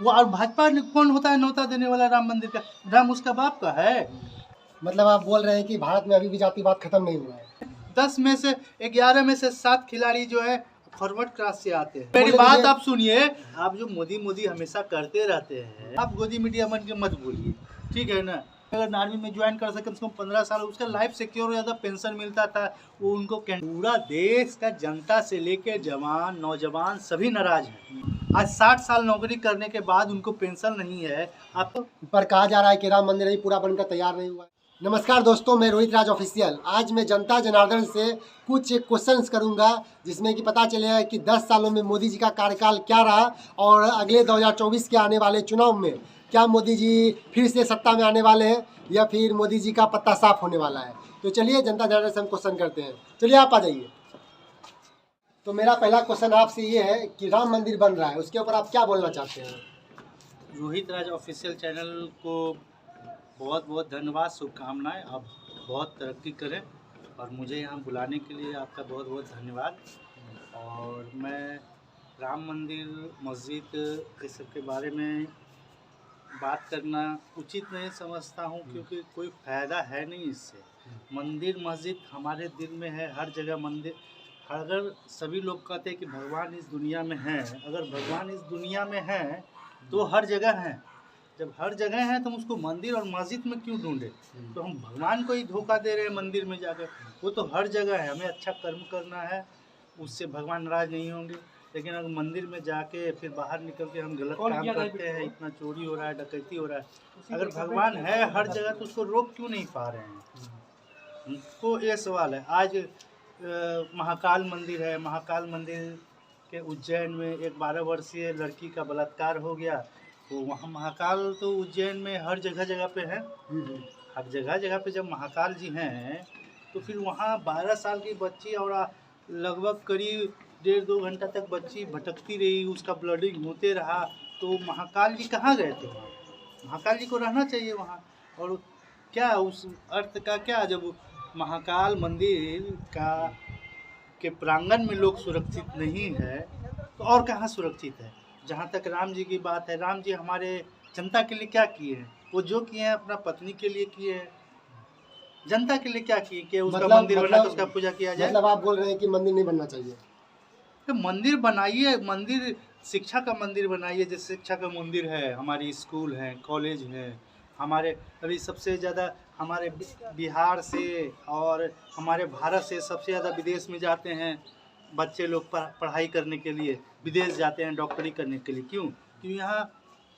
वो और भाजपा कौन होता है न्योता देने वाला राम मंदिर का? राम उसका बाप का है। मतलब आप बोल रहे हैं कि भारत में अभी भी जातिवाद खत्म नहीं हुआ है। 10 में से 11 में से 7 खिलाड़ी जो है फॉरवर्ड क्लास से आते हैं। मेरी बात आप सुनिए, आप जो मोदी मोदी हमेशा करते रहते हैं, आप गोदी मीडिया बन के मत बोलिए, ठीक है ना। अगर आर्मी में ज्वाइन कर सके कम 15 साल, उसका लाइफ सिक्योर हो जाता, पेंशन मिलता था, वो उनको पूरा देश का जनता से लेकर जवान नौजवान सभी नाराज हैं। आज 60 साल नौकरी करने के बाद उनको पेंशन नहीं है। आपको पर कहा जा रहा है कि राम मंदिर अभी पूरा बनकर तैयार नहीं हुआ है। नमस्कार दोस्तों, मैं रोहित राज ऑफिशियल। आज मैं जनता जनार्दन से कुछ क्वेश्चंस करूंगा जिसमें कि पता चलेगा कि 10 सालों में मोदी जी का कार्यकाल क्या रहा और अगले 2024 के आने वाले चुनाव में क्या मोदी जी फिर से सत्ता में आने वाले हैं या फिर मोदी जी का पत्ता साफ होने वाला है। तो चलिए जनता जनार्दन से हम क्वेश्चन करते हैं। चलिए आप आ जाइए। तो मेरा पहला क्वेश्चन आपसे ये है कि राम मंदिर बन रहा है, उसके ऊपर आप क्या बोलना चाहते हैं? रोहित राज ऑफिशियल चैनल को बहुत बहुत धन्यवाद, शुभकामनाएं। आप बहुत तरक्की करें और मुझे यहाँ बुलाने के लिए आपका बहुत बहुत धन्यवाद। और मैं राम मंदिर मस्जिद ये सब के बारे में बात करना उचित नहीं समझता हूँ, क्योंकि कोई फ़ायदा है नहीं इससे। मंदिर मस्जिद हमारे दिल में है, हर जगह मंदिर। अगर सभी लोग कहते हैं कि भगवान इस दुनिया में है, अगर भगवान इस दुनिया में है तो हर जगह है। जब हर जगह है तो हम उसको मंदिर और मस्जिद में क्यों ढूंढे? तो हम भगवान को ही धोखा दे रहे हैं मंदिर में जाकर। वो तो हर जगह है, हमें अच्छा कर्म करना है, उससे भगवान नाराज नहीं होंगे। लेकिन अगर मंदिर में जाके फिर बाहर निकल के हम गलत काम करते हैं, इतना चोरी हो रहा है, डकैती हो रहा है, अगर भगवान है हर जगह तो उसको रोक क्यों नहीं पा रहे हैं? तो ये सवाल है। आज महाकाल मंदिर है, महाकाल मंदिर के उज्जैन में एक 12 वर्षीय लड़की का बलात्कार हो गया। तो वहाँ महाकाल तो उज्जैन में हर जगह जगह पे है, हर जगह जगह पे जब महाकाल जी हैं तो फिर वहाँ 12 साल की बच्ची और लगभग करीब 1.5-2 घंटा तक बच्ची भटकती रही, उसका ब्लडिंग होते रहा। तो महाकाल जी कहाँ गए थे? महाकाल जी को रहना चाहिए वहाँ। और क्या उस अर्थ का क्या, जब महाकाल मंदिर का के प्रांगण में लोग सुरक्षित नहीं है तो और कहाँ सुरक्षित है? जहाँ तक राम जी की बात है, राम जी हमारे जनता के लिए क्या किए हैं? वो जो किए हैं अपना पत्नी के लिए किए हैं, जनता के लिए क्या किए कि उसका मंदिर बना तो उसका पूजा किया जाए। मतलब आप बोल रहे हैं कि मंदिर नहीं बनना चाहिए? तो मंदिर बनाइए, मंदिर शिक्षा का मंदिर बनाइए। जैसे शिक्षा का मंदिर है, हमारी स्कूल हैं, कॉलेज हैं, हमारे अभी सबसे ज़्यादा हमारे बिहार से और हमारे भारत से सबसे ज़्यादा विदेश में जाते हैं बच्चे लोग पढ़ाई करने के लिए, विदेश जाते हैं डॉक्टरी करने के लिए। क्यों? क्योंकि यहाँ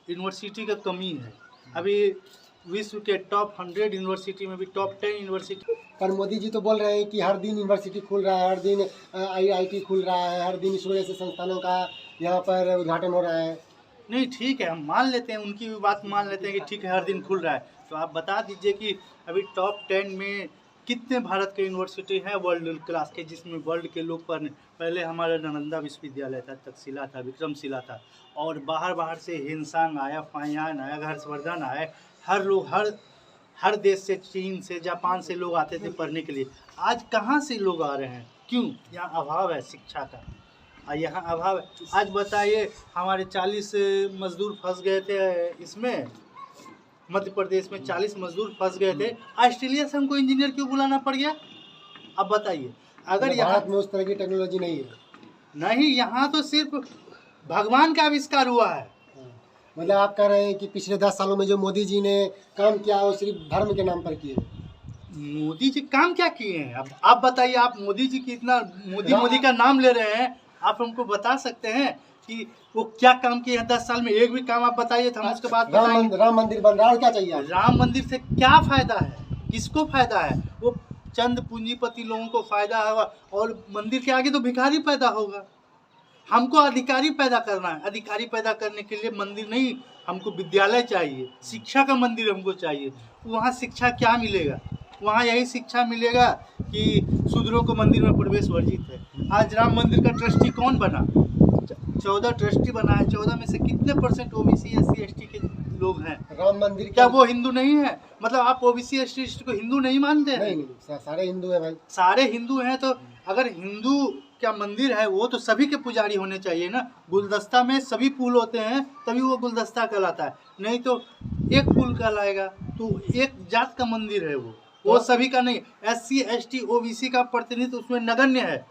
यूनिवर्सिटी का कमी है। अभी विश्व के टॉप 100 यूनिवर्सिटी में भी टॉप 10 यूनिवर्सिटी। पर मोदी जी तो बोल रहे हैं कि हर दिन यूनिवर्सिटी खुल रहा है, हर दिन IIT खुल रहा है, हर दिन इसरो जैसे संस्थानों का यहाँ पर उद्घाटन हो रहा है। नहीं, ठीक है, हम मान लेते हैं, उनकी भी बात मान लेते हैं कि ठीक है हर दिन खुल रहा है। तो आप बता दीजिए कि अभी टॉप 10 में कितने भारत के यूनिवर्सिटी हैं वर्ल्ड क्लास के, जिसमें वर्ल्ड के लोग पढ़ने। पहले हमारा नालंदा विश्वविद्यालय था, तक्षशिला था, विक्रमशिला था, और बाहर से हिंसांग आया, फायान आया, हर्षवर्धन आए, हर लोग हर देश से, चीन से, जापान से लोग आते थे पढ़ने के लिए। आज कहाँ से लोग आ रहे हैं? क्यों? यहाँ अभाव है शिक्षा का, यहाँ अभाव है। आज बताइए, हमारे 40 मजदूर फंस गए थे इसमें, मध्य प्रदेश में 40 मजदूर फंस गए थे। ऑस्ट्रेलिया से हमको इंजीनियर क्यों बुलाना पड़ गया? अब बताइए। अगर भारत में उस तरह की टेक्नोलॉजी नहीं है। नहीं, यहाँ तो सिर्फ भगवान का आविष्कार हुआ है। मतलब आप कह रहे हैं कि पिछले 10 सालों में जो मोदी जी ने काम किया वो सिर्फ धर्म के नाम पर किए। मोदी जी काम क्या किए हैं? अब आप बताइए। आप मोदी जी की इतना मोदी का नाम ले रहे हैं, आप हमको बता सकते हैं कि वो क्या काम किए हैं 10 साल में? एक भी काम आप बताइए तो हम उसके बाद राम मंदिर बन रहा है, और क्या चाहिए? राम मंदिर से क्या फायदा है? किसको फायदा है? वो चंद पूंजीपति लोगों को फायदा होगा, और मंदिर के आगे तो भिखारी पैदा होगा। हमको अधिकारी पैदा करना है। अधिकारी पैदा करने के लिए मंदिर नहीं, हमको विद्यालय चाहिए, शिक्षा का मंदिर हमको चाहिए। वहाँ शिक्षा क्या मिलेगा? वहाँ यही शिक्षा मिलेगा कि शूद्रों को मंदिर में प्रवेश वर्जित है। आज राम मंदिर का ट्रस्टी कौन बना? 14 ट्रस्टी बना है। 14 में से कितने % OBC SC ST के लोग हैं? राम मंदिर क्या वो हिंदू नहीं है? मतलब आप OBC ST को हिंदू नहीं मानते हैं? नहीं, सारे हिंदू हैं भाई। सारे हिंदू हैं। तो अगर हिंदू क्या मंदिर है, वो तो सभी के पुजारी होने चाहिए ना। गुलदस्ता में सभी फूल होते हैं तभी वो गुलदस्ता कहलाता है, नहीं तो एक फूल कहलाएगा। तो एक जात का मंदिर है वो सभी का नहीं। SC ST OBC का प्रतिनिधित्व उसमें नगण्य है।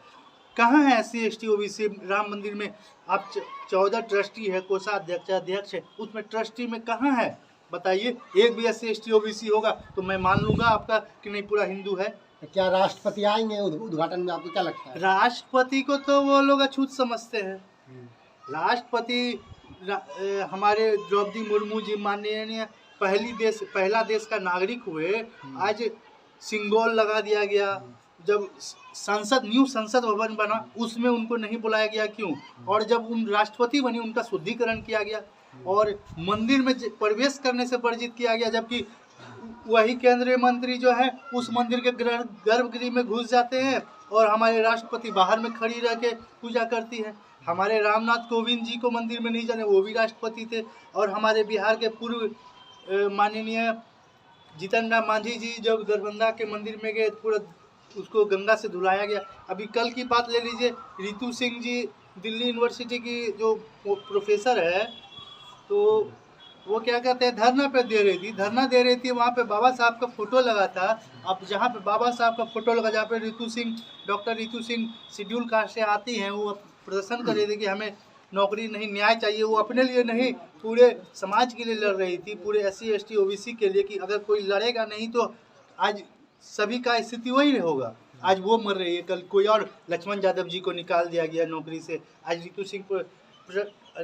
कहाँ है SC ST OBC राम मंदिर में? आप 14 ट्रस्टी है, कोषाध्यक्ष अध्यक्ष है, उसमें ट्रस्टी में कहाँ है बताइए? एक भी SC ST OBC होगा तो मैं मान लूंगा आपका कि नहीं पूरा हिंदू है। क्या राष्ट्रपति आएंगे उद्घाटन में, आपको क्या लगता है? राष्ट्रपति को तो वो लोग अछूत समझते हैं। राष्ट्रपति हमारे द्रौपदी मुर्मू जी माननीय पहला देश का नागरिक हुए। आज सिंगोल लगा दिया गया। जब न्यू संसद भवन बना उसमें उनको नहीं बुलाया गया, क्यों? और जब उन राष्ट्रपति बनी उनका शुद्धिकरण किया गया और मंदिर में प्रवेश करने से वर्जित किया गया, जबकि वही केंद्रीय मंत्री जो है उस मंदिर के गर्भगृह में घुस जाते हैं और हमारे राष्ट्रपति बाहर में खड़ी रह के पूजा करती है। हमारे रामनाथ कोविंद जी को मंदिर में नहीं जाने, वो भी राष्ट्रपति थे। और हमारे बिहार के पूर्व माननीय जीतन राम मांझी जी जब दरभंगा के मंदिर में गए, पूरा उसको गंगा से धुलाया गया। अभी कल की बात ले लीजिए, रितु सिंह जी दिल्ली यूनिवर्सिटी की जो प्रोफेसर है, तो वो क्या कहते हैं, धरना दे रही थी। वहाँ पे बाबा साहब का फोटो लगा था। अब जहाँ पे बाबा साहब का फोटो लगा, जहाँ पे doctor Ritu Singh schedule caste से आती हैं, वो प्रदर्शन कर रही थी कि हमें नौकरी नहीं, न्याय चाहिए। वो अपने लिए नहीं, पूरे समाज के लिए लड़ रही थी, पूरे SC ST OBC के लिए, कि अगर कोई लड़ेगा नहीं तो आज सभी का स्थिति वही होगा। आज वो मर रही है, कल कोई और, लक्ष्मण यादव जी को निकाल दिया गया नौकरी से। आज रितु सिंह पर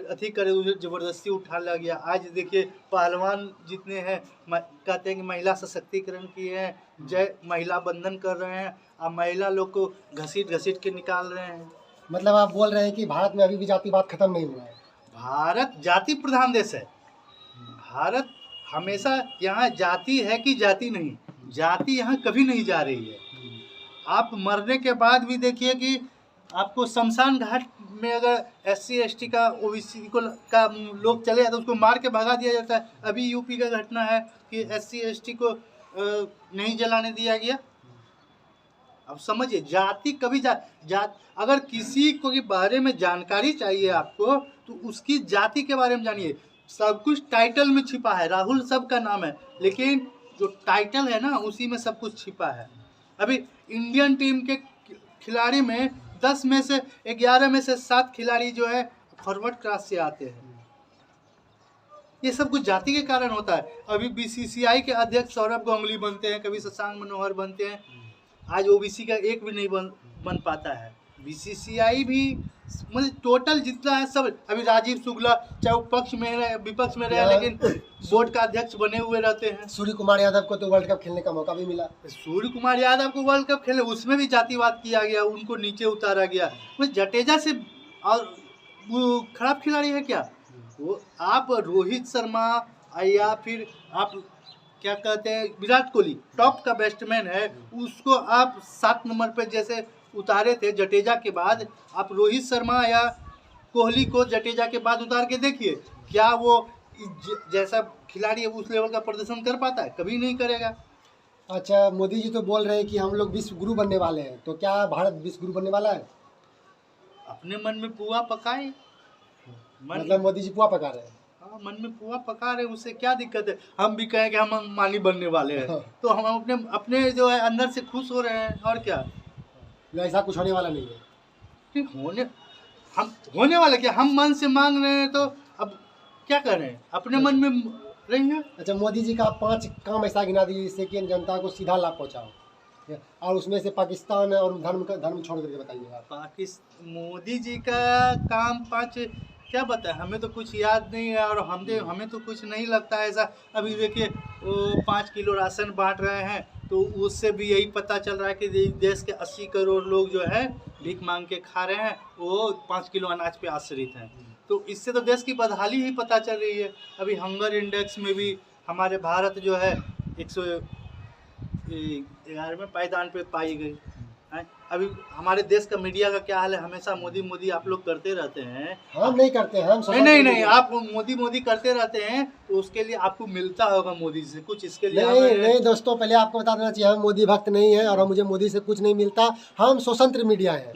अधिक करे जबरदस्ती उठा लिया गया। आज देखिए पहलवान जितने हैं कहते हैं कि महिला सशक्तिकरण किए हैं, जय महिला बंधन कर रहे हैं, अब महिला लोग को घसीट के निकाल रहे हैं। मतलब आप बोल रहे हैं कि भारत में अभी भी जातिवाद खत्म नहीं हुआ है? भारत जाति प्रधान देश है। भारत हमेशा, यहाँ जाति है कि जाति नहीं, जाति यहाँ कभी नहीं जा रही है। आप मरने के बाद भी देखिए कि आपको शमशान घाट में अगर SC ST का OBC का लोग चले जाते, उसको मार के भगा दिया जाता है। अभी यूपी का घटना है कि SC ST को नहीं जलाने दिया गया। अब समझिए, जाति कभी अगर किसी को के बारे में जानकारी चाहिए आपको तो उसकी जाति के बारे में जानिए। सब कुछ टाइटल में छिपा है। राहुल सबका नाम है, लेकिन जो टाइटल है ना उसी में सब कुछ छिपा है। अभी इंडियन टीम के खिलाड़ी में 10 में से 11 में से 7 खिलाड़ी जो है फॉरवर्ड क्लास से आते हैं। ये सब कुछ जाति के कारण होता है। अभी BCCI के अध्यक्ष सौरभ गांगुली बनते हैं, कभी शशांक मनोहर बनते हैं, आज OBC का एक भी नहीं बन पाता है। BCCI भी मतलब टोटल जितना है सब, अभी राजीव शुक्ला चाहे वो पक्ष में रहे विपक्ष में रहे, लेकिन बोर्ड का अध्यक्ष बने हुए रहते हैं। सूर्य कुमार यादव को तो वर्ल्ड कप खेलने का मौका भी मिला। सूर्य कुमार यादव को वर्ल्ड कप खेले, उसमें भी जातिवाद किया गया, उनको नीचे उतारा गया। जडेजा से और वो खराब खिलाड़ी है क्या वो? आप रोहित शर्मा या फिर आप क्या कहते हैं विराट कोहली टॉप का बैट्समैन है, उसको आप 7 नंबर पे जैसे उतारे थे जडेजा के बाद, आप रोहित शर्मा या कोहली को जडेजा के बाद उतार के देखिए, क्या वो जैसा खिलाड़ी है उस लेवल का प्रदर्शन कर पाता है? कभी नहीं करेगा। अच्छा, मोदी जी तो बोल रहे हैं कि हम लोग विश्व गुरु बनने वाले हैं, तो क्या भारत विश्व गुरु बनने वाला है? अपने मन में पुआ पकाए। मतलब मोदी जी पुआ पका रहे हैं? हाँ, मन में पुआ पका रहे, उससे क्या दिक्कत है? हम भी कहें कि हम अंबानी बनने वाले हैं तो हम अपने जो है अंदर से खुश हो रहे हैं, और क्या। ऐसा कुछ होने वाला नहीं है। होने वाला क्या, हम मन से मांग रहे हैं तो अब क्या कर रहे हैं, अपने मन में रहिए। अच्छा, मोदी जी का 5 काम ऐसा गिना दीजिए जिससे कि जनता को सीधा लाभ पहुंचाओ, और उसमें से पाकिस्तान और धर्म छोड़ करके बताइएगा। मोदी जी का काम 5 क्या बताए, हमें तो कुछ याद नहीं है और हमें तो कुछ नहीं लगता है ऐसा। अभी देखिए वो 5 किलो राशन बांट रहे हैं, तो उससे भी यही पता चल रहा है कि देश के 80 करोड़ लोग जो है भीख मांग के खा रहे हैं, वो 5 किलो अनाज पे आश्रित हैं। तो इससे तो देश की बदहाली ही पता चल रही है। अभी हंगर इंडेक्स में भी हमारे भारत जो है 111वें पायदान पे पाई गई है। अभी हमारे देश का मीडिया का क्या हाल है, हमेशा मोदी मोदी आप लोग करते रहते हैं। हम नहीं करते, हम नहीं, आप मोदी मोदी करते रहते हैं, तो उसके लिए आपको मिलता होगा मोदी से कुछ, इसके लिए नहीं दोस्तों, पहले आपको बता देना चाहिए हम मोदी भक्त नहीं है और मुझे मोदी से कुछ नहीं मिलता। हम स्वतंत्र मीडिया है।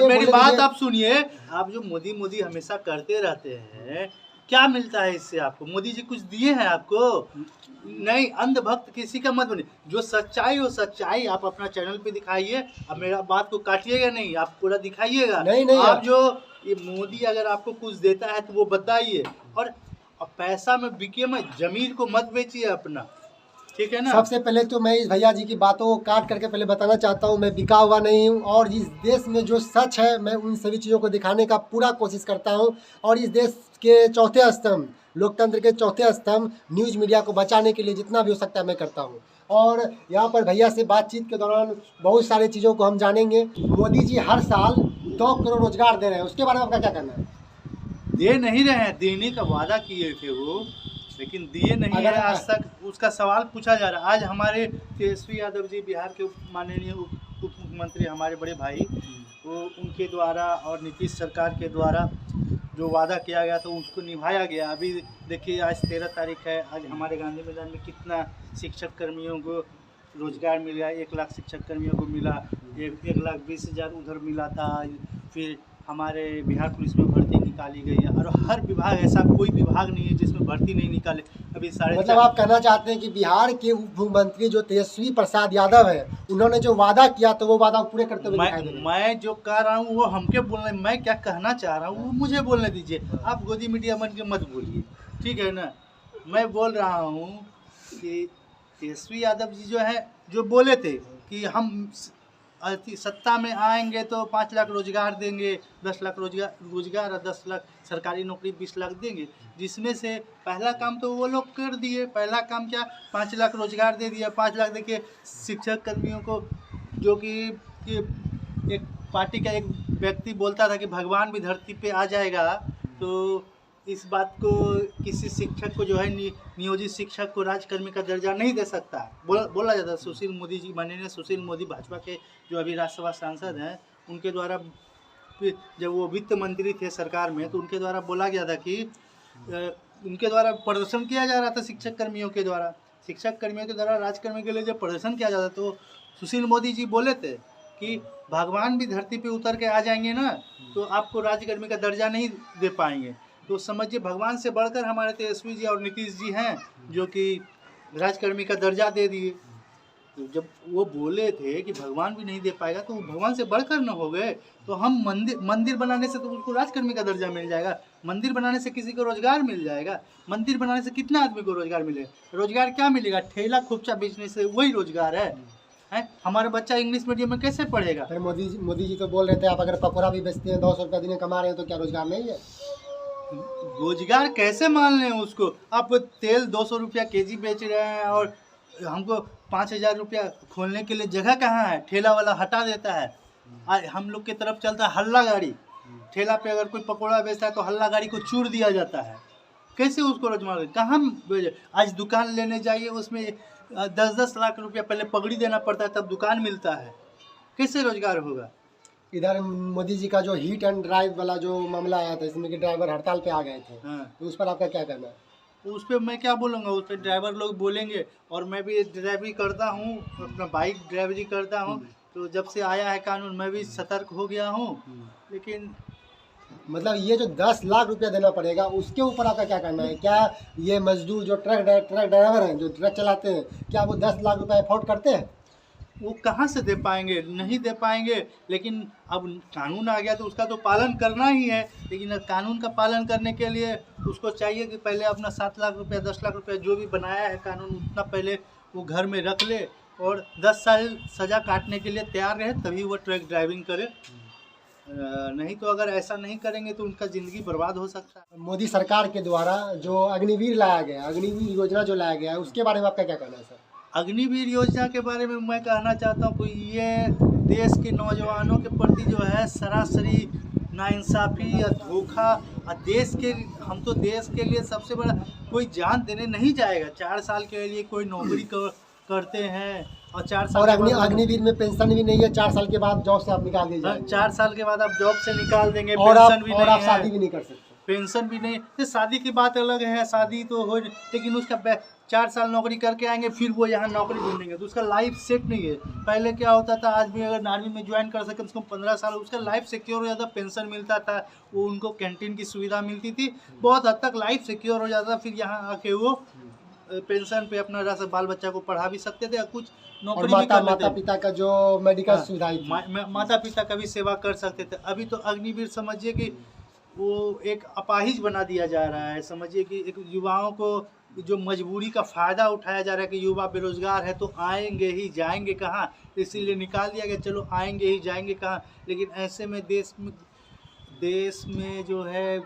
मेरी बात आप सुनिए। आप जो मोदी मोदी हमेशा करते रहते हैं, क्या मिलता है इससे आपको? मोदी जी कुछ दिए हैं आपको? नहीं, अंधभक्त किसी का मत बनिए। जो सच्चाई हो सच्चाई आप अपना चैनल पे दिखाइए। अब मेरा बात को काटिएगा नहीं, आप पूरा दिखाइएगा। नहीं आप जो ये मोदी अगर आपको कुछ देता है तो वो बताइए, और पैसा में बिके मत, जमीन को मत बेचिए अपना, ठीक है ना। सबसे पहले तो मैं इस भैया जी की बातों को काट करके पहले बताना चाहता हूँ, मैं बिका हुआ नहीं हूँ, और इस देश में जो सच है मैं उन सभी चीज़ों को दिखाने का पूरा कोशिश करता हूँ। और इस देश के चौथे स्तंभ, लोकतंत्र के चौथे स्तंभ न्यूज़ मीडिया को बचाने के लिए जितना भी हो सकता है मैं करता हूँ। और यहाँ पर भैया से बातचीत के दौरान बहुत सारी चीज़ों को हम जानेंगे। मोदी जी हर साल 2 करोड़ रोजगार दे रहे हैं, उसके बारे में आपका क्या कहना है? दे नहीं रहे हैं, देने का वादा किए थे वो, लेकिन दिए नहीं है आज तक। उसका सवाल पूछा जा रहा है। आज हमारे तेजस्वी यादव जी, बिहार के माननीय उप मुख्यमंत्री, हमारे बड़े भाई, वो उनके द्वारा और नीतीश सरकार के द्वारा जो वादा किया गया तो उसको निभाया गया। अभी देखिए आज 13 तारीख है, आज हमारे गांधी मैदान में कितना शिक्षक कर्मियों को रोजगार मिल गया। 1 लाख शिक्षक कर्मियों को मिला, 1,20,000 उधर मिला था। फिर हमारे बिहार पुलिस में भर्ती निकाली गई है, और हर विभाग, ऐसा कोई विभाग नहीं है जिसमें भर्ती नहीं निकाले। अभी मतलब आप कहना चाहते हैं कि बिहार के उप मुख्यमंत्री जो तेजस्वी प्रसाद यादव है, उन्होंने जो वादा किया तो वो वादा पूरे करते हुए दिखाई दे रहे हैं। मैं जो कह रहा हूँ वो हमके बोलने, मैं क्या कहना चाह रहा हूँ वो मुझे बोलने दीजिए। आप गोदी मीडिया बन के मत बोलिए, ठीक है ना। मैं बोल रहा हूँ कि तेजस्वी यादव जी जो है, जो बोले थे कि हम सत्ता में आएंगे तो 5 लाख रोजगार देंगे, 10 लाख रोजगार और 10 लाख सरकारी नौकरी, 20 लाख देंगे, जिसमें से पहला काम तो वो लोग कर दिए। पहला काम क्या, 5 लाख रोजगार दे दिया। 5 लाख देखिए शिक्षक कर्मियों को, जो कि एक पार्टी का एक व्यक्ति बोलता था कि भगवान भी धरती पे आ जाएगा, तो इस बात को किसी शिक्षक को जो है नियोजित शिक्षक को राजकर्मी का दर्जा नहीं दे सकता। बोला जाता है। सुशील मोदी जी, माननीय सुशील मोदी, भाजपा के जो अभी राज्यसभा सांसद हैं, उनके द्वारा जब वो वित्त मंत्री थे सरकार में, तो उनके द्वारा बोला गया था कि उनके द्वारा प्रदर्शन किया जा रहा था शिक्षक कर्मियों के द्वारा राजकर्मी के लिए जब प्रदर्शन किया जाता, तो सुशील मोदी जी बोले थे कि भगवान भी धरती पे उतर के आ जाएंगे ना, तो आपको राजकर्मी का दर्जा नहीं दे पाएंगे। तो समझिए भगवान से बढ़कर हमारे तेजस्वी जी और नीतीश जी हैं, जो कि राजकर्मी का दर्जा दे दिए। तो जब वो बोले थे कि भगवान भी नहीं दे पाएगा, तो वो भगवान से बढ़कर न हो गए। तो हम मंदिर बनाने से तो उसको राजकर्मी का दर्जा मिल जाएगा, मंदिर बनाने से किसी को रोजगार मिल जाएगा, मंदिर बनाने से कितना आदमी को रोजगार मिलेगा? रोजगार क्या मिलेगा? ठेला खुपचा बेचने से वही रोजगार है। हमारा बच्चा इंग्लिश मीडियम में कैसे पढ़ेगा? फिर मोदी जी तो बोल रहे थे आप अगर पकौड़ा भी बेचते हैं 200 रुपया दिन कमा रहे हैं, तो क्या रोजगार नहीं है? रोजगार कैसे मान लें उसको? आप तेल 200 रुपया केजी बेच रहे हैं, और हमको 5,000 रुपया खोलने के लिए जगह कहाँ है? ठेला वाला हटा देता है। हम लोग की तरफ चलता है हल्ला गाड़ी, ठेला पे अगर कोई पकौड़ा बेचता है तो हल्ला गाड़ी को चूर दिया जाता है। कैसे उसको रोजगार? कहाँ आज दुकान लेने जाइए, उसमें 10-10 लाख रुपया पहले पगड़ी देना पड़ता है, तब दुकान मिलता है। कैसे रोजगार होगा? इधर मोदी जी का जो हिट एंड ड्राइव वाला जो मामला आया था, इसमें कि ड्राइवर हड़ताल पे आ गए थे, तो उस पर आपका क्या कहना है? उस पर मैं क्या बोलूँगा, उस पर ड्राइवर लोग बोलेंगे। और मैं भी ड्राइवरी करता हूँ, अपना बाइक ड्राइवरी करता हूँ, तो जब से आया है कानून मैं भी सतर्क हो गया हूँ। लेकिन मतलब ये जो 10 लाख रुपया देना पड़ेगा, उसके ऊपर आपका क्या कहना है? क्या ये मजदूर जो ट्रक ड्राइवर हैं, जो ट्रक चलाते हैं, क्या वो 10 लाख रुपया अफोर्ड करते हैं? वो कहाँ से दे पाएंगे? नहीं दे पाएंगे। लेकिन अब कानून आ गया तो उसका तो पालन करना ही है। लेकिन कानून का पालन करने के लिए उसको चाहिए कि पहले अपना 7 लाख रुपया, 10 लाख रुपया जो भी बनाया है कानून, उतना पहले वो घर में रख ले, और 10 साल सज़ा काटने के लिए तैयार रहे, तभी वो ट्रक ड्राइविंग करे। नहीं तो अगर ऐसा नहीं करेंगे तो उनका ज़िंदगी बर्बाद हो सकता है। मोदी सरकार के द्वारा जो अग्निवीर लाया गया, अग्निवीर योजना जो लाया गया है, उसके बारे में आपका क्या कहना है सर? अग्निवीर योजना के बारे में मैं कहना चाहता हूँ कि ये देश के नौजवानों के प्रति जो है सरासरी नाइंसाफ़ी या धोखा। हम तो देश के लिए सबसे बड़ा कोई जान देने नहीं जाएगा। 4 साल के लिए कोई नौकरी करते हैं, और 4 साल और के बाद अग्निवीर में पेंशन भी नहीं है, 4 साल के बाद जॉब से आप निकाल दिए जाएंगे 4 साल के बाद आप जॉब से निकाल देंगे, और पेंशन भी नहीं आप है, शादी भी नहीं कर सकते। पेंशन भी नहीं। तो शादी की बात अलग है, शादी तो हो, लेकिन उसका 4 साल नौकरी करके आएंगे, फिर वो यहाँ नौकरी ढूंढेंगे तो उसका लाइफ सेट नहीं है। पहले क्या होता था, आदमी अगर आर्मी में ज्वाइन कर सके उसको 15 साल उसका लाइफ सिक्योर हो जाता, पेंशन मिलता था, वो उनको कैंटीन की सुविधा मिलती थी, बहुत हद तक लाइफ सिक्योर हो जाता। फिर यहाँ आके वो पेंशन पे अपना रहा बाल बच्चा को पढ़ा भी सकते थे, कुछ नौकरी भी कर लेते माता पिता का जो मेडिकल हाँ, सुविधाएं थी, माता पिता का भी सेवा कर सकते थे। अभी तो अग्निवीर समझिए कि वो एक अपाहिज बना दिया जा रहा है। समझिए कि एक युवाओं को जो मजबूरी का फ़ायदा उठाया जा रहा है कि युवा बेरोजगार है तो आएंगे ही जाएंगे कहाँ, इसीलिए निकाल दिया गया, चलो आएंगे ही जाएंगे कहाँ। लेकिन ऐसे में देश में जो है,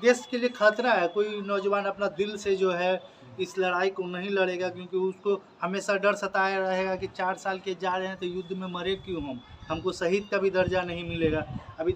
देश के लिए खतरा है। कोई नौजवान अपना दिल से जो है इस लड़ाई को नहीं लड़ेगा, क्योंकि उसको हमेशा डर सताया रहेगा कि 4 साल के जा रहे हैं तो युद्ध में मरे क्यों हमको शहीद का भी दर्जा नहीं मिलेगा। अभी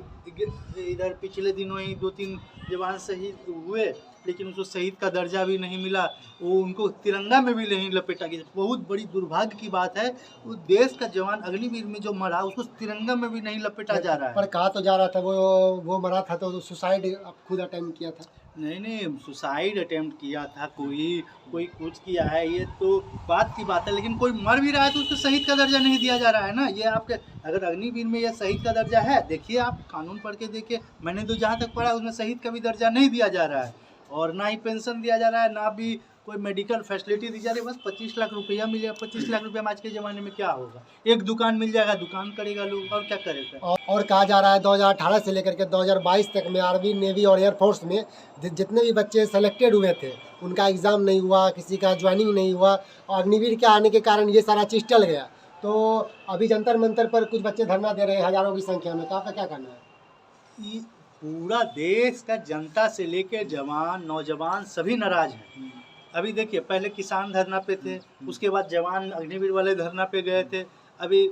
इधर पिछले दिनों ही 2-3 जवान शहीद हुए, लेकिन उसको शहीद का दर्जा भी नहीं मिला, वो उनको तिरंगा में भी नहीं लपेटा गया। बहुत बड़ी दुर्भाग्य की बात है, उस देश का जवान अग्निवीर में जो मरा उसको तिरंगा में भी नहीं लपेटा जा रहा है। पर कहा तो जा रहा था वो मरा था तो सुसाइड खुद अटेम्प्ट किया था। नहीं, सुसाइड अटेम्प्ट किया था, कोई कुछ किया है, ये तो बात की बात है। लेकिन कोई मर भी रहा है तो उसको शहीद का दर्जा नहीं दिया जा रहा है ना। ये आपके अगर अग्निवीर में यह शहीद का दर्जा है, देखिए आप कानून पढ़ के देखिए, मैंने तो जहाँ तक पढ़ा उसमें शहीद का भी दर्जा नहीं दिया जा रहा है, और ना ही पेंशन दिया जा रहा है, ना भी कोई मेडिकल फैसिलिटी दी जा रही है। बस 25 लाख रुपया मिलेगा। 25 लाख रुपया में आज के ज़माने में क्या होगा? एक दुकान मिल जाएगा, दुकान करेगा लोग, और क्या करेगा। और कहा जा रहा है 2018 से लेकर के 2022 तक में आर्मी, नेवी और एयरफोर्स में जितने भी बच्चे सेलेक्टेड हुए थे उनका एग्ज़ाम नहीं हुआ, किसी का ज्वाइनिंग नहीं हुआ, और अग्निवीर के आने के कारण ये सारा चीज़ टल गया। तो अभी जंतर मंतर पर कुछ बच्चे धरना दे रहे हैं हज़ारों की संख्या में, तो आपका क्या कहना है? पूरा देश का जनता से लेकर जवान नौजवान सभी नाराज हैं। अभी देखिए, पहले किसान धरना पे थे, उसके बाद जवान अग्निवीर वाले धरना पे गए थे, अभी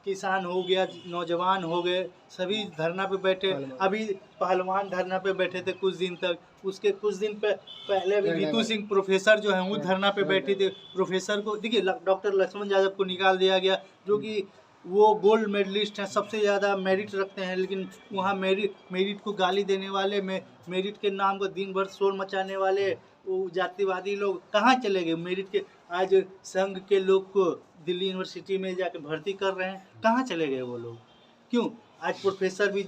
किसान हो गया, नौजवान हो गए, सभी धरना पे बैठे। अभी पहलवान धरना पे बैठे थे कुछ दिन तक, उसके कुछ दिन पहले भी नीतू सिंह प्रोफेसर जो हैं वो धरना पे बैठे थे। प्रोफेसर को देखिए, डॉक्टर लक्ष्मण यादव को निकाल दिया गया, जो कि वो गोल्ड मेडलिस्ट हैं, सबसे ज़्यादा मेरिट रखते हैं, लेकिन वहाँ मेरिट को गाली देने वाले, मेरिट के नाम को दिन भर शोर मचाने वाले वो जातिवादी लोग कहाँ चले गए? मेरिट के आज संघ के लोग को दिल्ली यूनिवर्सिटी में जाकर भर्ती कर रहे हैं, कहाँ चले गए वो लोग? क्यों? आज प्रोफेसर भी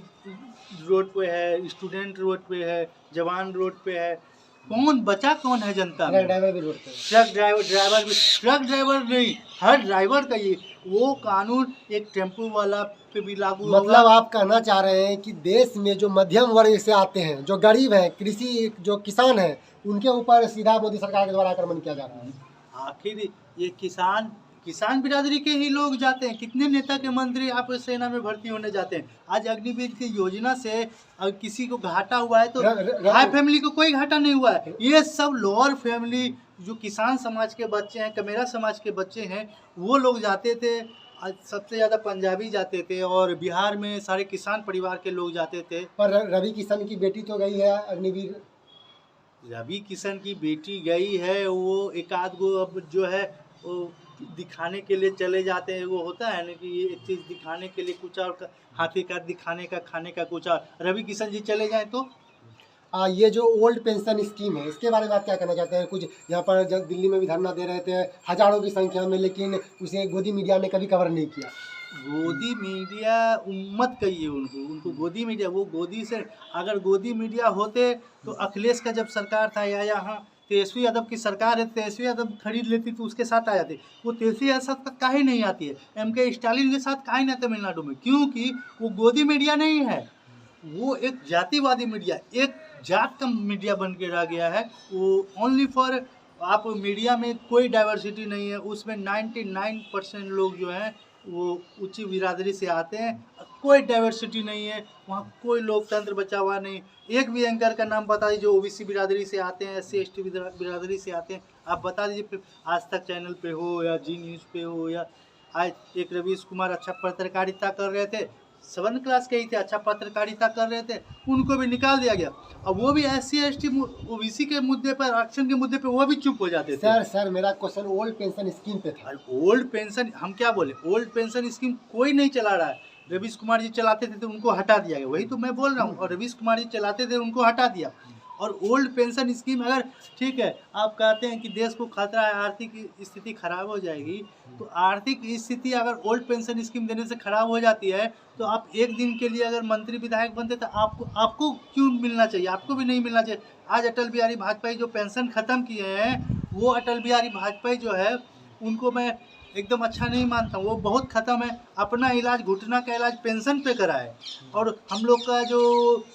रोड पे है, स्टूडेंट रोड पे है, जवान रोड पे है, कौन बचा कौन है जनता में? ड्राइवर भी रोड पे, ट्रक ड्राइवर नहीं, हर ड्राइवर का ये वो कानून एक टेम्पो वाला पे भी लागू होगा। मतलब आप कहना चाह रहे हैं कि देश में जो मध्यम वर्ग से आते हैं, जो गरीब हैं, कृषि जो किसान हैं, उनके ऊपर सीधा मोदी सरकार के द्वारा आक्रमण किया जा रहा है। आखिर ये किसान बिरादरी के ही लोग जाते हैं। कितने नेता के मंत्री आप सेना में भर्ती होने जाते हैं। आज अग्निवीर की योजना से अगर किसी को घाटा हुआ है तो हाई फैमिली को कोई घाटा नहीं हुआ है। ये सब लोअर फैमिली जो किसान समाज के बच्चे हैं, कमेरा समाज के बच्चे हैं, वो लोग जाते थे। आज सबसे ज़्यादा पंजाबी जाते थे और बिहार में सारे किसान परिवार के लोग जाते थे। पर रवि किशन की बेटी तो गई है अग्निवीर। रवि किशन की बेटी गई है, वो एक आध गो अब जो है वो दिखाने के लिए चले जाते हैं। वो होता है ना कि ये एक चीज़ दिखाने के लिए कुछ और, हाथी का दिखाने का, खाने का कुछ और। रवि किशन जी चले जाएं तो ये जो ओल्ड पेंशन स्कीम है, इसके बारे में आप क्या कहना चाहते हैं? कुछ यहाँ पर जब दिल्ली में भी धरना दे रहे थे हजारों की संख्या में, लेकिन उसे गोदी मीडिया ने कभी कवर नहीं किया। गोदी मीडिया उम्मत कहिए उनको गोदी मीडिया, वो गोदी से अगर गोदी मीडिया होते तो अखिलेश का जब सरकार था या यहाँ तेजस्वी यादव की सरकार है, तेजस्वी यादव खरीद लेती तो उसके साथ आ जाते। वो तेजस्वी यादव साथ काहे नहीं आती है, MK स्टालिन के साथ काहे नहीं आते तमिलनाडु में? क्योंकि वो गोदी मीडिया नहीं है, वो एक जातिवादी मीडिया, एक जात का मीडिया बन के रह गया है। वो ओनली फॉर आप मीडिया में कोई डाइवर्सिटी नहीं है, उसमें 99% लोग जो हैं वो उच्च बिरादरी से आते हैं, कोई डाइवर्सिटी नहीं है वहाँ, कोई लोकतंत्र बचा हुआ नहीं। एक भी एंकर का नाम बता दीजिए जो OBC बिरादरी से आते हैं, SC ST बिरादरी से आते हैं, आप बता दीजिए। आज तक चैनल पे हो या जी न्यूज़ पे हो, या आज एक रवीश कुमार अच्छा पत्रकारिता कर रहे थे, 7th क्लास के ही थे, अच्छा पत्रकारिता कर रहे थे, उनको भी निकाल दिया गया। अब वो भी SC ST OBC के मुद्दे पर, आरक्षण के मुद्दे पर वो भी चुप हो जाते थे। सर मेरा क्वेश्चन ओल्ड पेंशन स्कीम पे था। ओल्ड पेंशन, हम क्या बोले, ओल्ड पेंशन स्कीम कोई नहीं चला रहा है। रवीश कुमार जी चलाते थे तो उनको हटा दिया गया, वही तो मैं बोल रहा हूँ। और रवीश कुमार जी चलाते थे, उनको हटा दिया। और ओल्ड पेंशन स्कीम अगर ठीक है, आप कहते हैं कि देश को खतरा है, आर्थिक स्थिति खराब हो जाएगी, तो आर्थिक स्थिति अगर ओल्ड पेंशन स्कीम देने से खराब हो जाती है, तो आप एक दिन के लिए अगर मंत्री विधायक बनते तो आपको क्यों मिलना चाहिए? आपको भी नहीं मिलना चाहिए। आज अटल बिहारी वाजपेयी जो पेंशन ख़त्म किए हैं, वो अटल बिहारी वाजपेयी जो है उनको मैं एकदम अच्छा नहीं मानता हूँ। वो बहुत ख़त्म है, अपना इलाज, घुटना का इलाज पेंशन पे कराए। और हम लोग का जो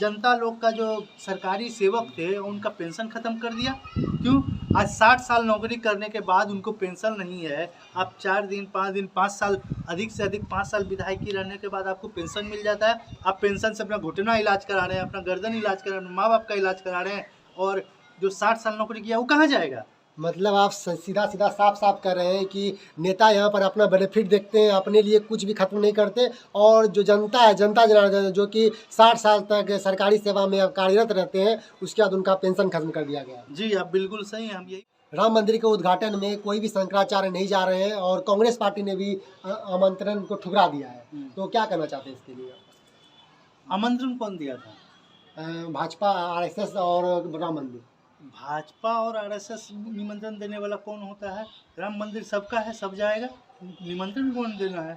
जनता लोग का जो सरकारी सेवक थे, उनका पेंशन ख़त्म कर दिया। क्यों? आज 60 साल नौकरी करने के बाद उनको पेंशन नहीं है। आप 4 दिन 5 दिन 5 साल, अधिक से अधिक 5 साल विधायकी रहने के बाद आपको पेंशन मिल जाता है। आप पेंशन से अपना घुटना इलाज करा रहे हैं, अपना गर्दन इलाज करा रहे हैं, माँ बाप का इलाज करा रहे हैं, और जो 60 साल नौकरी किया वो कहाँ जाएगा? मतलब आप सीधा सीधा साफ साफ कर रहे हैं कि नेता यहाँ पर अपना बेनिफिट देखते हैं, अपने लिए कुछ भी खत्म नहीं करते, और जो जनता है, जनता जनार्दन जो कि 60 साल तक सरकारी सेवा में कार्यरत रहते हैं, उसके बाद उनका पेंशन खत्म कर दिया गया। जी, आप बिल्कुल सही हैं। हम यही, राम मंदिर के उद्घाटन में कोई भी शंकराचार्य नहीं जा रहे हैं, और कांग्रेस पार्टी ने भी आमंत्रण को ठुकरा दिया है, तो क्या करना चाहते हैं इसके लिए? आमंत्रण कौन दिया था? भाजपा, RSS और राम मंदिर। भाजपा और RSS निमंत्रण देने वाला कौन होता है? राम मंदिर सबका है, सब जाएगा, निमंत्रण कौन देना है?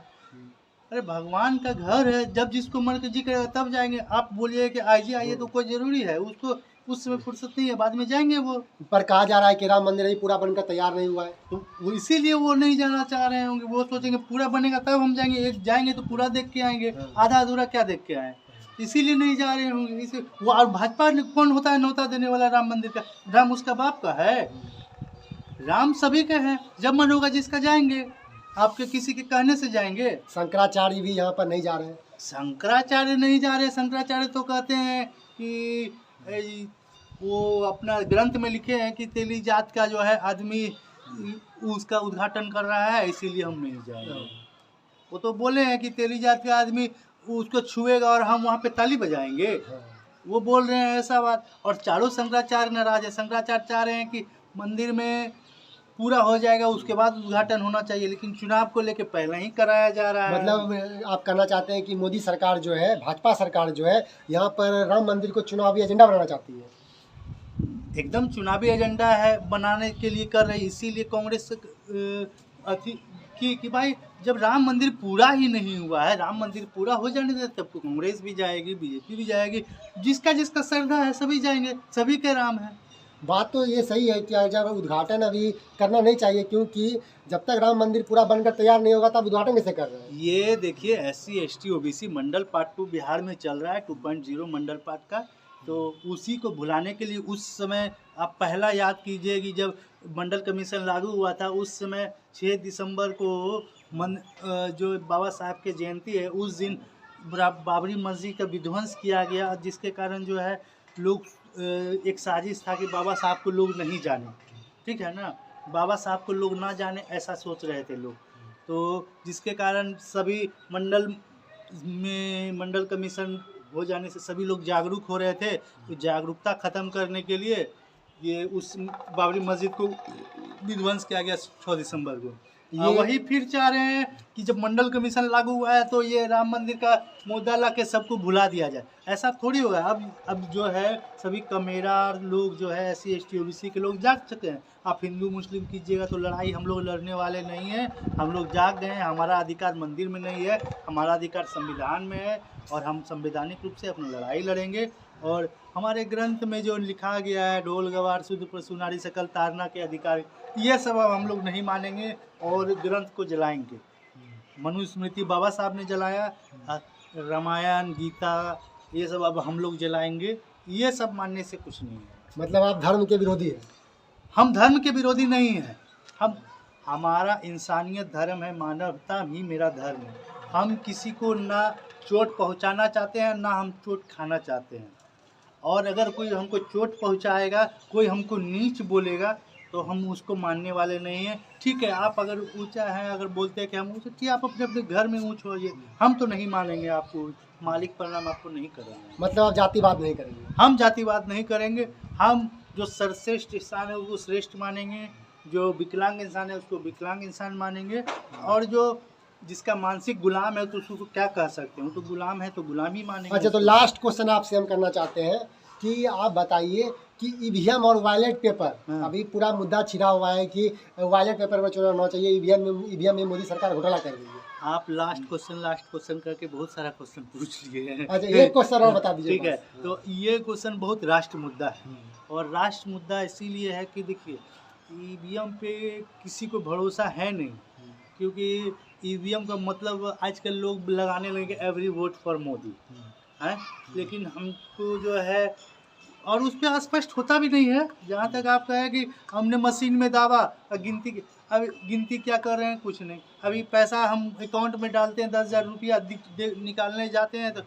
अरे भगवान का घर है, जब जिसको मन जी करेगा तब जाएंगे। आप बोलिए कि आज ही आइए तो कोई जरूरी है? उसको उस समय फुर्सत नहीं है, बाद में जाएंगे वो। पर कहा जा रहा है कि राम मंदिर अभी पूरा बनकर तैयार नहीं हुआ है, तो वो इसीलिए वो नहीं जाना चाह रहे होंगे। वो सोचेंगे पूरा बनेगा तब हम जाएंगे, एक जाएंगे तो पूरा देख के आएंगे, आधा अधूरा क्या देख के आए, इसीलिए नहीं जा रहे होंगे। इसे वो, और भाजपा कौन होता है न्योता देने वाला राम मंदिर का? राम उसका बाप का है? राम सभी के हैं, जब मन होगा जिसका जाएंगे। आपके किसी के कहने से जाएंगे? शंकराचार्य भी यहाँ पर नहीं जा रहे हैं। शंकराचार्य नहीं जा रहे। शंकराचार्य तो कहते हैं कि वो अपना ग्रंथ में लिखे हैं कि तेली जात का जो है आदमी उसका उद्घाटन कर रहा है, इसीलिए हम नहीं जाएंगे। वो तो बोले हैं कि तेली जात का आदमी उसको छुएगा और हम वहाँ पे ताली बजाएंगे। वो बोल रहे हैं ऐसा बात। और चारों शंकराचार्य नाराज है। शंकराचार्य चाह रहे हैं कि मंदिर में पूरा हो जाएगा, उसके बाद उद्घाटन होना चाहिए, लेकिन चुनाव को लेके पहले ही कराया जा रहा है। मतलब आप कहना चाहते हैं कि मोदी सरकार जो है, भाजपा सरकार जो है, यहाँ पर राम मंदिर को चुनावी एजेंडा बनाना चाहती है। एकदम चुनावी एजेंडा है, बनाने के लिए कर रही। इसीलिए कांग्रेस कि भाई जब राम मंदिर पूरा ही नहीं हुआ है, राम मंदिर पूरा हो जाने दे, तब तो कांग्रेस भी जाएगी, बीजेपी भी जाएगी, जिसका जिसका श्रद्धा है सभी जाएंगे, सभी के राम है। बात तो ये सही है कि जब उद्घाटन अभी करना नहीं चाहिए, क्योंकि जब तक राम मंदिर पूरा बनकर तैयार नहीं होगा तब उद्घाटन कैसे कर रहे हैं? ये देखिए, SC ST OBC मंडल पार्ट 2 बिहार में चल रहा है, 2.0 मंडल पार्ट का। तो उसी को भुलाने के लिए उस समय आप पहला याद कीजिए कि जब मंडल कमीशन लागू हुआ था, उस समय 6 दिसंबर को जो बाबा साहब की जयंती है, उस दिन बाबरी मस्जिद का विध्वंस किया गया, जिसके कारण जो है लोग, एक साजिश था कि बाबा साहब को लोग नहीं जाने, ठीक है ना, बाबा साहब को लोग ना जाने, ऐसा सोच रहे थे लोग। तो जिसके कारण सभी मंडल कमीशन हो जाने से सभी लोग जागरूक हो रहे थे। तो जागरूकता ख़त्म करने के लिए ये उस बाबरी मस्जिद को विध्वंस किया गया 6 दिसंबर को। वही फिर चाह रहे हैं कि जब मंडल कमीशन लागू हुआ है तो ये राम मंदिर का मुद्दा ला के सबको भुला दिया जाए। ऐसा थोड़ी होगा। अब जो है सभी कमेरा लोग जो है, SC ST OBC के लोग जाग चुके हैं। आप हिंदू मुस्लिम कीजिएगा तो लड़ाई हम लोग लड़ने वाले नहीं हैं। हम लोग जाग गए हैं। हमारा अधिकार मंदिर में नहीं है, हमारा अधिकार संविधान में है, और हम संवैधानिक रूप से अपनी लड़ाई लड़ेंगे। और हमारे ग्रंथ में जो लिखा गया है, ढोल गवार शुद्ध पशु नारी सकल तारना के अधिकार, ये सब अब हम लोग नहीं मानेंगे और ग्रंथ को जलाएंगे। मनुस्मृति बाबा साहब ने जलाया, रामायण गीता ये सब अब हम लोग जलाएंगे। ये सब मानने से कुछ नहीं है। मतलब आप धर्म के विरोधी हैं? हम धर्म के विरोधी नहीं हैं। हमारा इंसानियत धर्म है, मानवता ही मेरा धर्म है। हम किसी को ना चोट पहुंचाना चाहते हैं, ना हम चोट खाना चाहते हैं। और अगर कोई हमको चोट पहुंचाएगा, कोई हमको नीच बोलेगा, तो हम उसको मानने वाले नहीं हैं। ठीक है, आप अगर ऊंचा है, अगर बोलते हैं कि हम ऊंचे, ठीक, आप अपने अपने घर में ऊंच होइए, हम तो नहीं मानेंगे आपको, मालिक प्रणाम आपको नहीं करेंगे। मतलब आप जातिवाद नहीं करेंगे? हम जातिवाद नहीं करेंगे, हम जो सर्वश्रेष्ठ इंसान है उसको श्रेष्ठ मानेंगे, जो विकलांग इंसान है उसको विकलांग इंसान मानेंगे, और जो जिसका मानसिक गुलाम है तो उसको क्या कह सकते हैं, तो गुलाम है तो गुलाम ही मानेंगे। अच्छा, तो लास्ट क्वेश्चन आपसे हम करना चाहते हैं कि आप बताइए कि ईवीएम और बैलेट पेपर, हाँ। अभी पूरा मुद्दा छिड़ा हुआ है कि बैलेट पेपर में चुनाव होना चाहिए, ईवीएम में मोदी सरकार घोटाला कर रही है। आप लास्ट क्वेश्चन करके बहुत सारा क्वेश्चन पूछ लिए हैं। अच्छा, एक क्वेश्चन और बता दीजिए। ठीक है, तो ये क्वेश्चन बहुत राष्ट्र मुद्दा है, और राष्ट्र मुद्दा इसीलिए है कि देखिए ईवीएम पे किसी को भरोसा है नहीं, क्योंकि ईवीएम का मतलब आजकल लोग लगाने लगे एवरी वोट फॉर मोदी है, लेकिन हमको जो है, और उस पर स्पष्ट होता भी नहीं है। जहाँ तक आप कहें कि हमने मशीन में दावा, गिनती, अभी गिनती क्या कर रहे हैं, कुछ नहीं। अभी पैसा हम अकाउंट में डालते हैं, 10,000 रुपया निकालने जाते हैं तो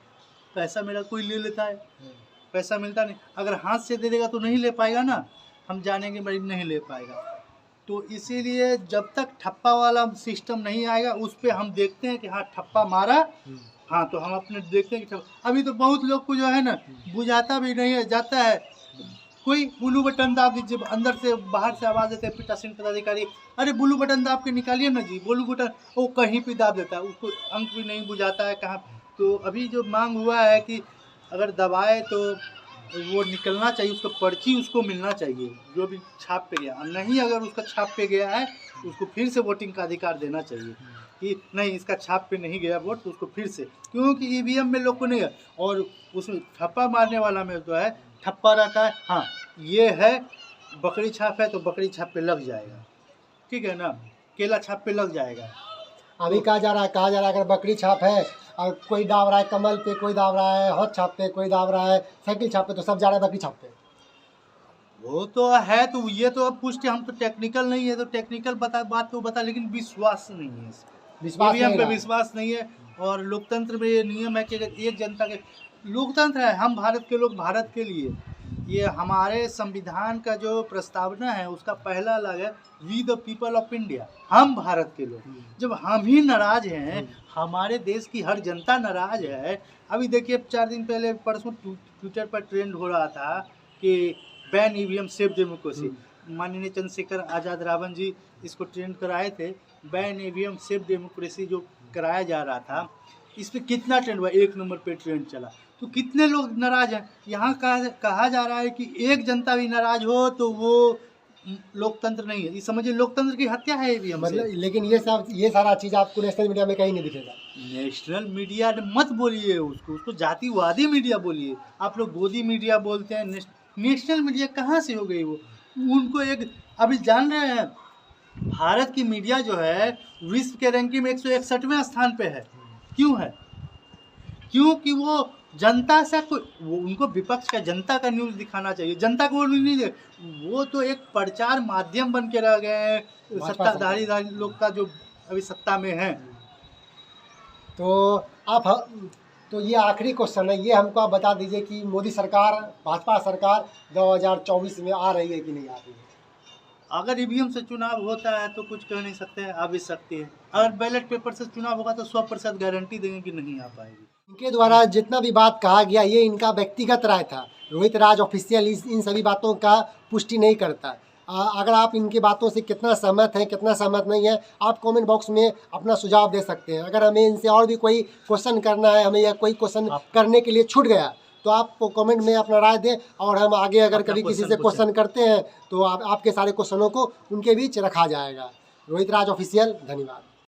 पैसा मेरा कोई ले लेता है, पैसा मिलता नहीं। अगर हाथ से दे देगा तो नहीं ले पाएगा ना, हम जानेंगे भाई नहीं ले पाएगा। तो इसीलिए जब तक ठप्पा वाला सिस्टम नहीं आएगा, उस पर हम देखते हैं कि हाँ ठप्पा मारा, हाँ तो हम अपने देखते हैं कि अभी तो बहुत लोग को जो है ना बुझाता भी नहीं है, जाता है कोई ब्लू बटन दाब दीजिए, अंदर से बाहर से आवाज़ देते हैं पीठासीन पदाधिकारी, अरे ब्लू बटन दाब के निकालिए ना जी, ब्लू बटन, वो कहीं पे दाब देता है, उसको अंक भी नहीं बुझाता है कहाँ। तो अभी जो मांग हुआ है कि अगर दबाए तो वो निकलना चाहिए, उसको पर्ची उसको मिलना चाहिए जो भी छाप पे गया, नहीं अगर उसका छाप पे गया है उसको फिर से वोटिंग का अधिकार देना चाहिए कि नहीं इसका छाप पे नहीं गया वोट तो उसको फिर से, क्योंकि ईवीएम में लोग को नहीं है, और उसमें ठप्पा मारने वाला में जो है ठप्पा रहता है, हाँ ये है बकरी छाप है तो बकरी छाप पे लग जाएगा, ठीक है ना, केला छाप पे लग जाएगा। अभी कहा जा रहा है अगर बकरी छाप है और कोई दाव रहा है कमल पे, कोई दाव रहा है हौद छाप पे, कोई दाव रहा है साइकिल छाप पे, तो सब जा रहा है बकरी छाप पे। वो तो है, तो ये तो अब पूछते, हम तो टेक्निकल नहीं है, तो टेक्निकल बात तो बता, लेकिन विश्वास नहीं है, विश्वास ईवीएम पे विश्वास नहीं है। और लोकतंत्र में ये नियम है कि अगर एक जनता के, लोकतंत्र है, हम भारत के लोग भारत के लिए, ये हमारे संविधान का जो प्रस्तावना है उसका पहला अलग है, we the people of India, हम भारत के लोग। जब हम ही नाराज हैं, हमारे देश की हर जनता नाराज है। अभी देखिए 4 दिन पहले परसों ट्विटर पर ट्रेंड हो रहा था कि बैन ईवीएम सेव डेमोक्रेसी, माननीय चंद्रशेखर आज़ाद रावण जी इसको ट्रेंड कराए थे, बैन ईवीएम सेव डेमोक्रेसी जो कराया जा रहा था, इस पर कितना ट्रेंड हुआ, 1 नंबर पे ट्रेंड चला, तो कितने लोग नाराज हैं। यहाँ कहा जा रहा है कि एक जनता भी नाराज हो तो वो लोकतंत्र नहीं है, ये समझिए लोकतंत्र की हत्या है ईवीएम से। मतलब लेकिन ये सारा चीज़ आपको नेशनल मीडिया में कहीं नहीं दिखेगा। नेशनल मीडिया मत बोलिए उसको जातिवादी मीडिया बोलिए, आप लोग गोदी मीडिया बोलते हैं, नेशनल मीडिया कहाँ से हो गई वो, उनको एक, अभी जान रहे हैं भारत की मीडिया जो है विश्व के रैंकिंग में 161वें स्थान पे है। क्यों है? क्योंकि वो जनता से वो उनको विपक्ष का जनता का न्यूज़ दिखाना चाहिए, जनता को नहीं दे, वो तो एक प्रचार माध्यम बन के रह गए हैं सत्ताधारी लोग का जो अभी सत्ता में है। तो ये आखिरी क्वेश्चन है, ये हमको आप बता दीजिए कि मोदी सरकार, भाजपा सरकार 2024 में आ रही है कि नहीं आ रही है? अगर ईवीएम से चुनाव होता है तो कुछ कह नहीं सकते हैं, आ भी सकती है। अगर बैलेट पेपर से चुनाव होगा तो 100% गारंटी देंगे कि नहीं आ पाएगी। इनके द्वारा जितना भी बात कहा गया ये इनका व्यक्तिगत राय था, रोहित राज ऑफिशियल इन सभी बातों का पुष्टि नहीं करता। अगर आप इनकी बातों से कितना सहमत हैं, कितना सहमत नहीं है, आप कमेंट बॉक्स में अपना सुझाव दे सकते हैं। अगर हमें इनसे और भी कोई क्वेश्चन करना है, हमें या कोई क्वेश्चन करने के लिए छूट गया तो आप कमेंट में अपना राय दें, और हम आगे अगर कभी किसी से क्वेश्चन करते हैं तो आपके सारे क्वेश्चनों को उनके बीच रखा जाएगा। रोहित राज ऑफिशियल, धन्यवाद।